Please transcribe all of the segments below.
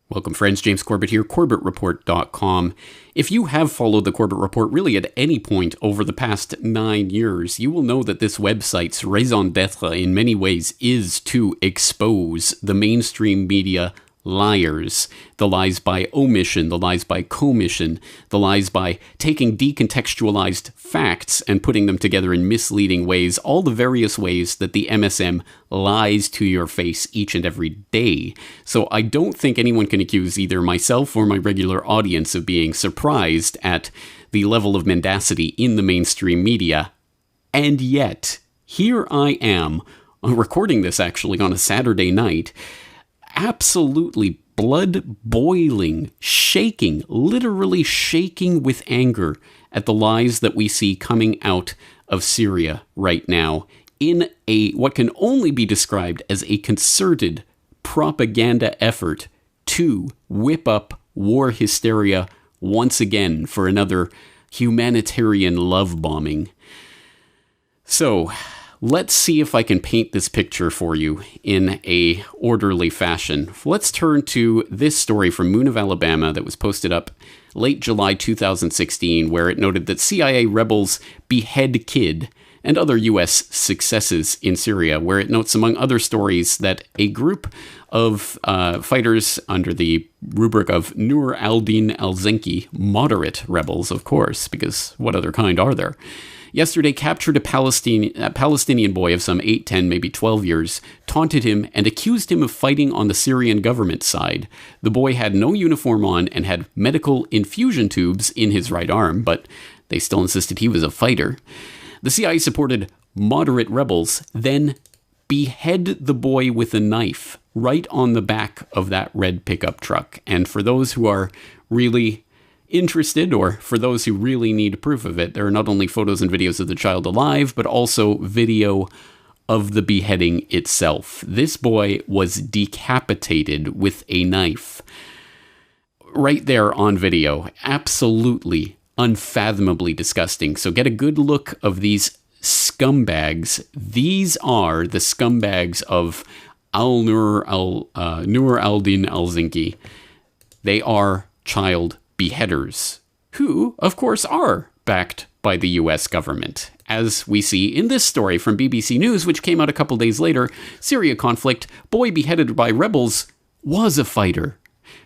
Welcome, friends. James Corbett here, Corbettreport.com. If you have followed the Corbett Report really at any point over the past 9 years, you will know that this website's raison d'etre in many ways is to expose the mainstream media liars. The lies by omission, the lies by commission, the lies by taking decontextualized facts and putting them together in misleading ways, all the various ways that the MSM lies to your face each and every day. So I don't think anyone can accuse either myself or my regular audience of being surprised at the level of mendacity in the mainstream media. And yet, here I am, recording this actually on a Saturday night, absolutely blood boiling, shaking, literally shaking with anger at the lies that we see coming out of Syria right now in what can only be described as a concerted propaganda effort to whip up war hysteria once again for another humanitarian love bombing. So, let's see if I can paint this picture for you in a orderly fashion. Let's turn to this story from Moon of Alabama that was posted up late July 2016, where it noted that CIA rebels behead kid and other U.S. successes in Syria, where it notes, among other stories, that a group of fighters under the rubric of Nur al-Din al-Zinki, moderate rebels, of course, because what other kind are there, yesterday captured a Palestinian boy of some 8, 10, maybe 12 years, taunted him, and accused him of fighting on the Syrian government side. The boy had no uniform on and had medical infusion tubes in his right arm, but they still insisted he was a fighter. The CIA supported moderate rebels, then behead the boy with a knife right on the back of that red pickup truck. And for those who are really interested, or for those who really need proof of it, there are not only photos and videos of the child alive, but also video of the beheading itself. This boy was decapitated with a knife right there on video. Absolutely unfathomably disgusting. So get a good look of these scumbags. These are the scumbags of Nur al-Din al-Zinki. They are child beheaders, who, of course, are backed by the US government. As we see in this story from BBC News, which came out a couple days later, Syria conflict, boy beheaded by rebels was a fighter,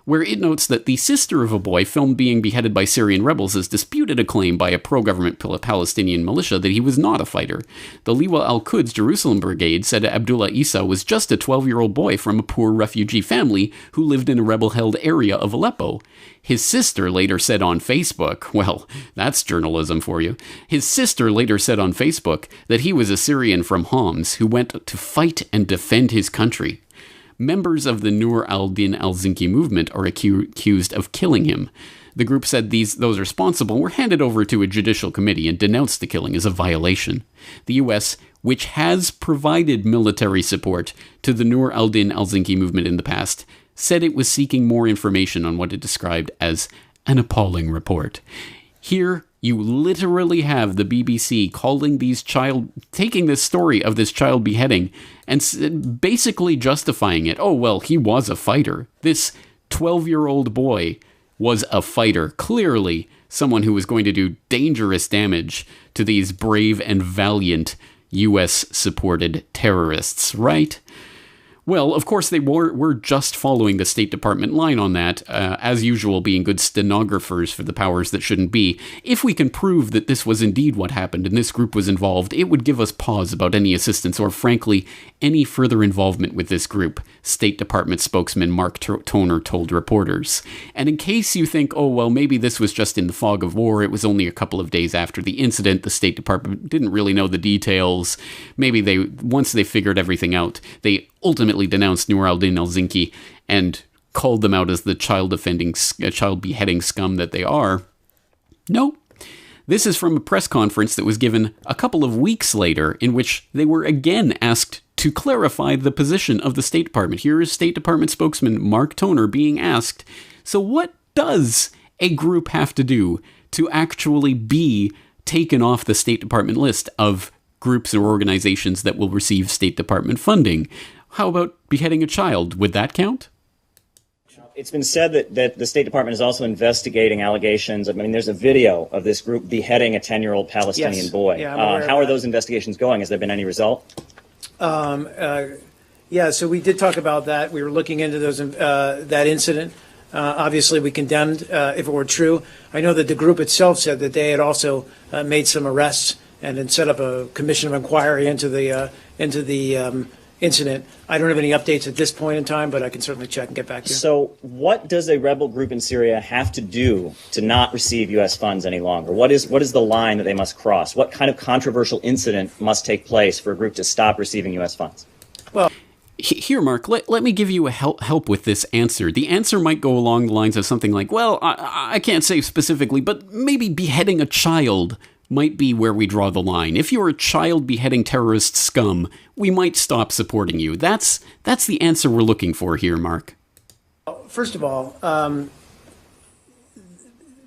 where it notes that the sister of a boy filmed being beheaded by Syrian rebels has disputed a claim by a pro-government Palestinian militia that he was not a fighter. The Liwa al-Quds Jerusalem Brigade said Abdullah Isa was just a 12-year-old boy from a poor refugee family who lived in a rebel-held area of Aleppo. His sister later said on Facebook, well, that's journalism for you. His sister later said on Facebook that he was a Syrian from Homs who went to fight and defend his country. Members of the Nur al-Din al-Zinki movement are accused of killing him. The group said those responsible were handed over to a judicial committee and denounced the killing as a violation. The U.S., which has provided military support to the Nur al-Din al-Zinki movement in the past, said it was seeking more information on what it described as an appalling report. Here, you literally have the BBC taking this story of this child beheading and basically justifying it. Oh, well, he was a fighter. This 12-year-old boy was a fighter. Clearly, someone who was going to do dangerous damage to these brave and valiant US-supported terrorists, right? Well, of course, they were just following the State Department line on that, as usual, being good stenographers for the powers that shouldn't be. If we can prove that this was indeed what happened and this group was involved, it would give us pause about any assistance or, frankly, any further involvement with this group, State Department spokesman Mark Toner told reporters. And in case you think, oh, well, maybe this was just in the fog of war, it was only a couple of days after the incident, the State Department didn't really know the details, maybe once they figured everything out, they ultimately denounced Nur al-Din al-Zinki and called them out as the child beheading scum that they are. No. This is from a press conference that was given a couple of weeks later, in which they were again asked to clarify the position of the State Department. Here is State Department spokesman Mark Toner being asked, so what does a group have to do to actually be taken off the State Department list of groups or organizations that will receive State Department funding? How about beheading a child? Would that count? It's been said that the State Department is also investigating allegations. I mean, there's a video of this group beheading a 10-year-old Palestinian boy. Yeah, how are those investigations going? Has there been any result? Yeah, so we did talk about that. We were looking into those that incident. Obviously, we condemned if it were true. I know that the group itself said that they had also made some arrests and then set up a commission of inquiry into the incident. I don't have any updates at this point in time, but I can certainly check and get back to you. So what does a rebel group in Syria have to do to not receive U.S. funds any longer? What is the line that they must cross? What kind of controversial incident must take place for a group to stop receiving U.S. funds? Well, here, Mark, let me give you a help with this answer. The answer might go along the lines of something like, well, I can't say specifically, but maybe beheading a child might be where we draw the line. If you're a child beheading terrorist scum, we might stop supporting you. That's the answer we're looking for here, Mark. First of all,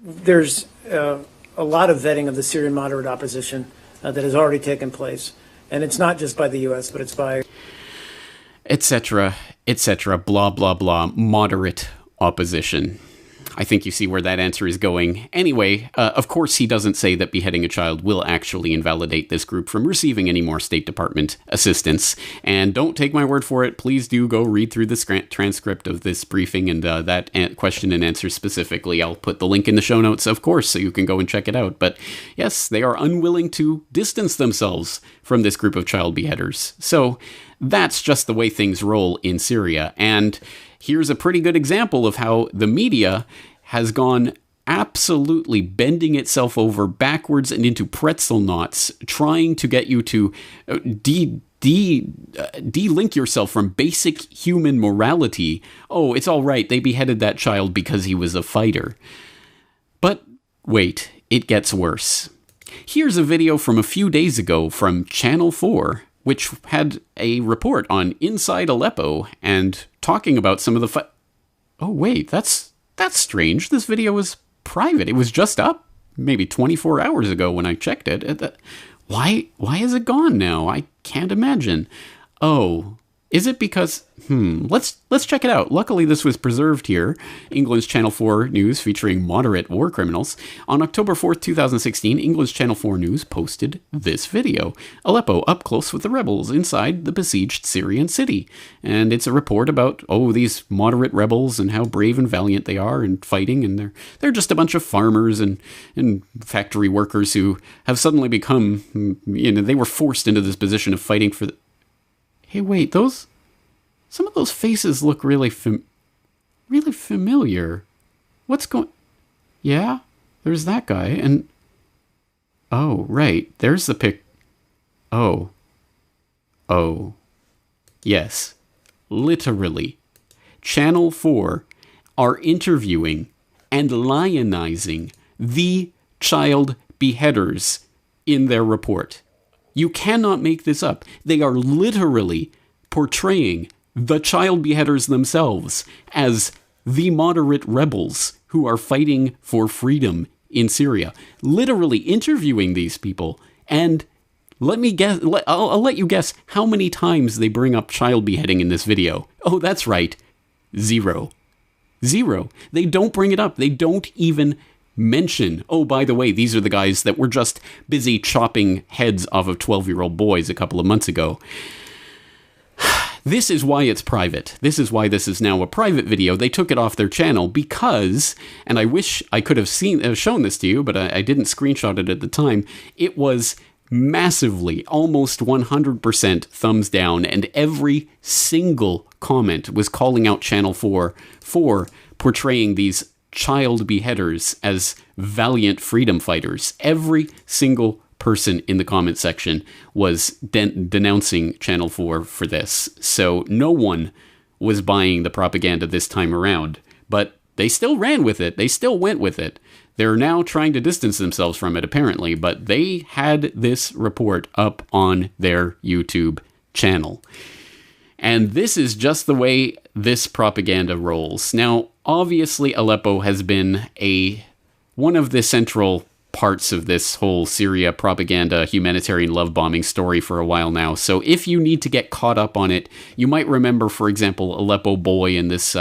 there's a lot of vetting of the Syrian moderate opposition that has already taken place. And it's not just by the U.S., but it's by... etc., blah, blah, blah, moderate opposition. I think you see where that answer is going. Anyway, of course he doesn't say that beheading a child will actually invalidate this group from receiving any more State Department assistance. And don't take my word for it. Please do go read through the transcript of this briefing and that question and answer specifically. I'll put the link in the show notes, of course, so you can go and check it out. But yes, they are unwilling to distance themselves from this group of child beheaders. So that's just the way things roll in Syria. And here's a pretty good example of how the media has gone absolutely bending itself over backwards and into pretzel knots, trying to get you to de-link yourself from basic human morality. Oh, it's all right, they beheaded that child because he was a fighter. But wait, it gets worse. Here's a video from a few days ago from Channel 4, which had a report on Inside Aleppo and talking about some of the Oh, wait, that's strange. This video was private. It was just up maybe 24 hours ago when I checked it. Why is it gone now? I can't imagine. Oh, is it because... Let's check it out. Luckily, this was preserved here. England's Channel 4 News featuring moderate war criminals. On October 4th, 2016, England's Channel 4 News posted this video. Aleppo up close with the rebels inside the besieged Syrian city. And it's a report about, these moderate rebels and how brave and valiant they are in fighting. And they're just a bunch of farmers and factory workers who have suddenly become, they were forced into this position of fighting for... Hey, wait, some of those faces look really familiar. What's going... Yeah, there's that guy, and... Oh, right, there's the pic... Oh. Yes, literally. Channel 4 are interviewing and lionizing the child beheaders in their report. You cannot make this up. They are literally portraying the child beheaders themselves as the moderate rebels who are fighting for freedom in Syria. Literally interviewing these people. And let me guess, I'll let you guess how many times they bring up child beheading in this video. Oh, that's right. 0. They don't bring it up. They don't even mention, oh, by the way, these are the guys that were just busy chopping heads off of 12-year-old boys a couple of months ago. This is why it's private. This is why this is now a private video. They took it off their channel because, and I wish I could have shown this to you, but I didn't screenshot it at the time. It was massively, almost 100% thumbs down, and every single comment was calling out Channel 4 for portraying these child beheaders as valiant freedom fighters. Every single person in the comment section was denouncing Channel 4 for this. So no one was buying the propaganda this time around, but they still ran with it. They still went with it. They're now trying to distance themselves from it, apparently, but they had this report up on their YouTube channel. And this is just the way this propaganda rolls. Now, obviously, Aleppo has been one of the central parts of this whole Syria propaganda humanitarian love bombing story for a while now. So if you need to get caught up on it, you might remember, for example, Aleppo Boy and this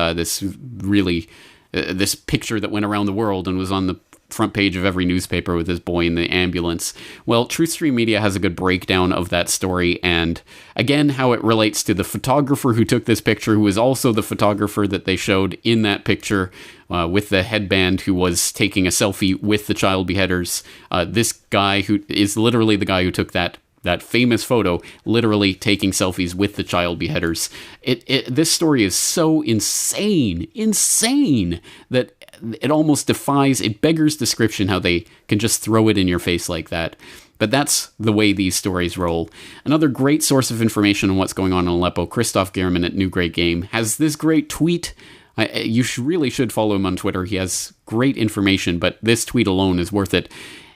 picture that went around the world and was on the front page of every newspaper with this boy in the ambulance. Well, Truthstream Media has a good breakdown of that story, and again, how it relates to the photographer who took this picture, who was also the photographer that they showed in that picture with the headband, who was taking a selfie with the child beheaders. This guy, who is literally the guy who took that famous photo, literally taking selfies with the child beheaders. This story is so insane that it almost it beggars description how they can just throw it in your face like that. But that's the way these stories roll. Another great source of information on what's going on in Aleppo, Christoph Gehrman at New Great Game, has this great tweet. You really should follow him on Twitter. He has great information, but this tweet alone is worth it.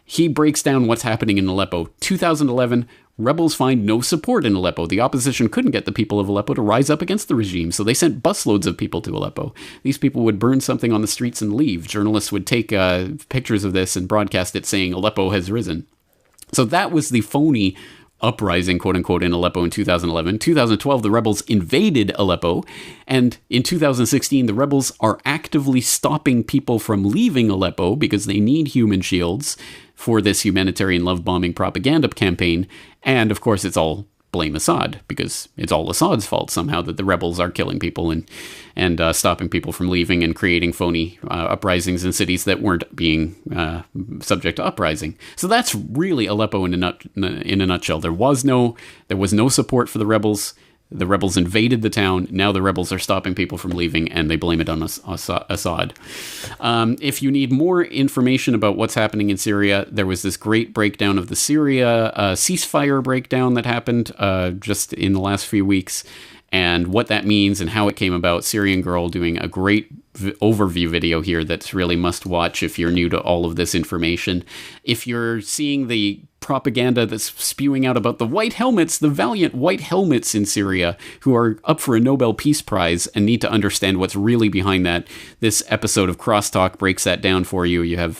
He breaks down what's happening in Aleppo. 2011, rebels find no support in Aleppo. The opposition couldn't get the people of Aleppo to rise up against the regime, so they sent busloads of people to Aleppo. These people would burn something on the streets and leave. Journalists would take pictures of this and broadcast it saying Aleppo has risen. So that was the phony uprising, quote-unquote, in Aleppo in 2011. 2012, the rebels invaded Aleppo, and in 2016, the rebels are actively stopping people from leaving Aleppo because they need human shields for this humanitarian love bombing propaganda campaign. And of course, it's all blame Assad, because it's all Assad's fault somehow that the rebels are killing people and stopping people from leaving and creating phony uprisings in cities that weren't being subject to uprising. So that's really Aleppo in a nutshell. There was no support for the rebels. The rebels invaded the town. Now the rebels are stopping people from leaving, and they blame it on Assad. If you need more information about what's happening in Syria, there was this great breakdown of the Syria ceasefire breakdown that happened just in the last few weeks, and what that means and how it came about. Syrian Girl doing a great overview video here that's really must watch if you're new to all of this information. If you're seeing the propaganda that's spewing out about the white helmets, the valiant white helmets in Syria, who are up for a Nobel Peace Prize and need to understand what's really behind that, this episode of Crosstalk breaks that down for you. You have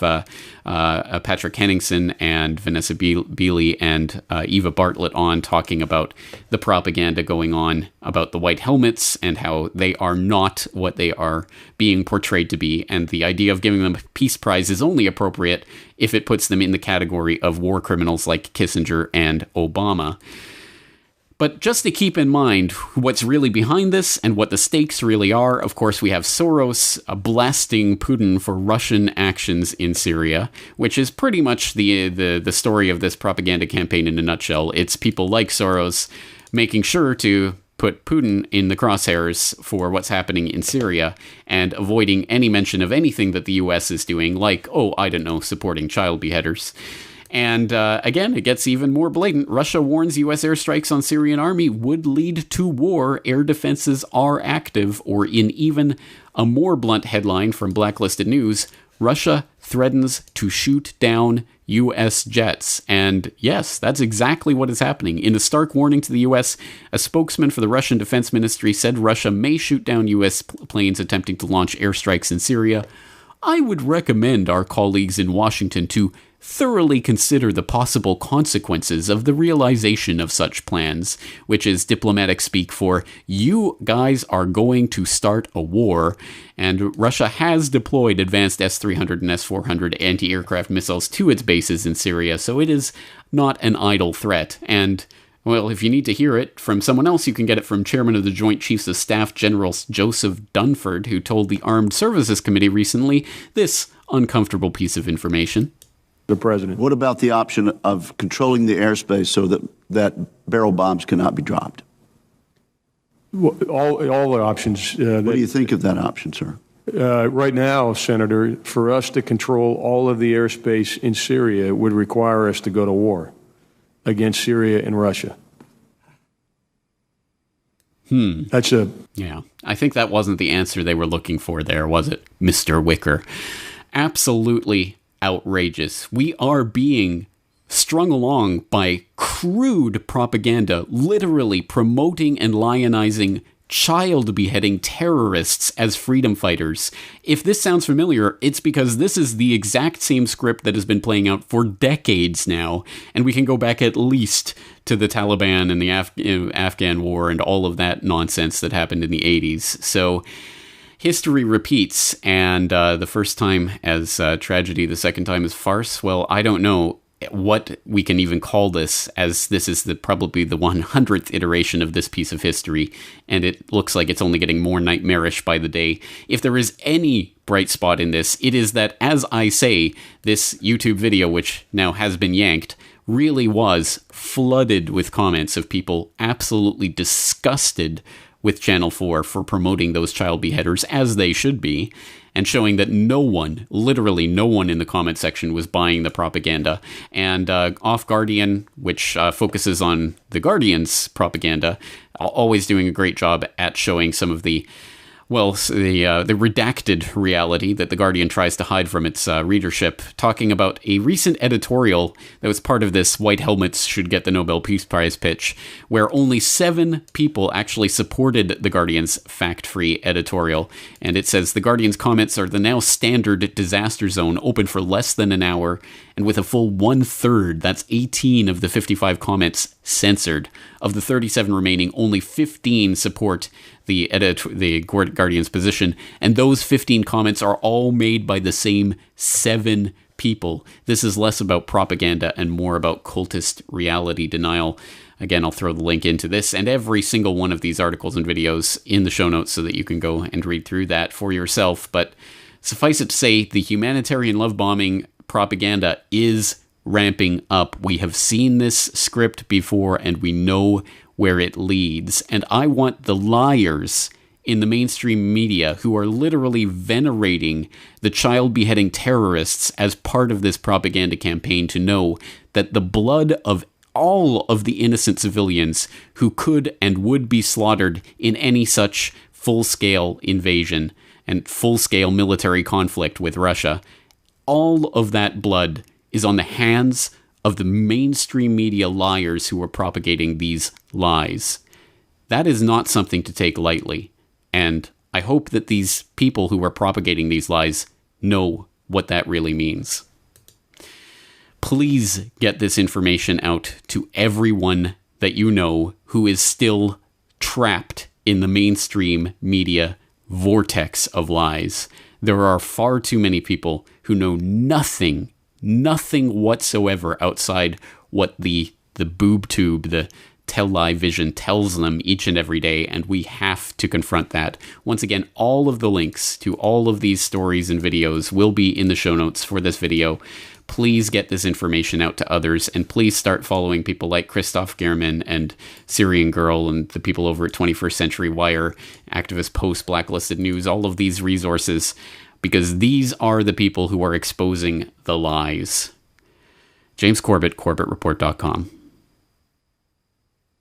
Patrick Henningsen and Vanessa Beeley and Eva Bartlett on talking about the propaganda going on about the white helmets and how they are not what they are being portrayed to be, and the idea of giving them a peace prize is only appropriate if it puts them in the category of war criminals like Kissinger and Obama. But just to keep in mind what's really behind this and what the stakes really are, of course, we have Soros blasting Putin for Russian actions in Syria, which is pretty much the story of this propaganda campaign in a nutshell. It's people like Soros making sure to put Putin in the crosshairs for what's happening in Syria and avoiding any mention of anything that the US is doing, like, supporting child beheaders. And again, it gets even more blatant. Russia warns U.S. airstrikes on Syrian army would lead to war. Air defenses are active. Or in even a more blunt headline from Blacklisted News, Russia threatens to shoot down U.S. jets. And yes, that's exactly what is happening. In a stark warning to the U.S., a spokesman for the Russian Defense Ministry said Russia may shoot down U.S. planes attempting to launch airstrikes in Syria. I would recommend our colleagues in Washington to thoroughly consider the possible consequences of the realization of such plans, which is diplomatic speak for, you guys are going to start a war. And Russia has deployed advanced S-300 and S-400 anti-aircraft missiles to its bases in Syria, so it is not an idle threat. And well, if you need to hear it from someone else, you can get it from Chairman of the Joint Chiefs of Staff General Joseph Dunford, who told the Armed Services Committee recently this uncomfortable piece of information. The president. What about the option of controlling the airspace so that barrel bombs cannot be dropped? Well, all the options. What do you think of that option, sir? Right now, Senator, for us to control all of the airspace in Syria would require us to go to war against Syria and Russia. Yeah, I think that wasn't the answer they were looking for there, was it, Mr. Wicker? Absolutely outrageous. We are being strung along by crude propaganda, literally promoting and lionizing child beheading terrorists as freedom fighters. If this sounds familiar, it's because this is the exact same script that has been playing out for decades now, and we can go back at least to the Taliban and the Afghan war and all of that nonsense that happened in the 80s. So history repeats, and the first time as tragedy, the second time as farce. Well, I don't know what we can even call this, as this is probably the 100th iteration of this piece of history, and it looks like it's only getting more nightmarish by the day. If there is any bright spot in this, it is that, as I say, this YouTube video, which now has been yanked, really was flooded with comments of people absolutely disgusted with Channel 4 for promoting those child beheaders, as they should be, and showing that no one, literally no one in the comment section was buying the propaganda. And Off Guardian, which focuses on the Guardian's propaganda, always doing a great job at showing some of the redacted reality that The Guardian tries to hide from its readership, talking about a recent editorial that was part of this White Helmets should get the Nobel Peace Prize pitch, where only 7 people actually supported The Guardian's fact-free editorial. And it says, The Guardian's comments are the now standard disaster zone, open for less than an hour, and with a full 1/3, that's 18 of the 55 comments, censored. Of the 37 remaining, only 15 support the Guardian's position, and those 15 comments are all made by the same 7 people. This is less about propaganda and more about cultist reality denial. Again, I'll throw the link into this and every single one of these articles and videos in the show notes so that you can go and read through that for yourself. But suffice it to say, the humanitarian love bombing propaganda is ramping up. We have seen this script before, and we know where it leads. And I want the liars in the mainstream media who are literally venerating the child beheading terrorists as part of this propaganda campaign to know that the blood of all of the innocent civilians who could and would be slaughtered in any such full-scale invasion and full-scale military conflict with Russia, all of that blood is on the hands of the mainstream media liars who are propagating these lies. That is not something to take lightly, and I hope that these people who are propagating these lies know what that really means. Please get this information out to everyone that you know who is still trapped in the mainstream media vortex of lies. There are far too many people who know nothing whatsoever outside what the boob tube, the television tells them each and every day, and we have to confront that. Once again, all of the links to all of these stories and videos will be in the show notes for this video. Please get this information out to others, and please start following people like Christoph Gehrman and Syrian Girl and the people over at 21st Century Wire, Activist Post, Blacklisted News, all of these resources, because these are the people who are exposing the lies. James Corbett, CorbettReport.com.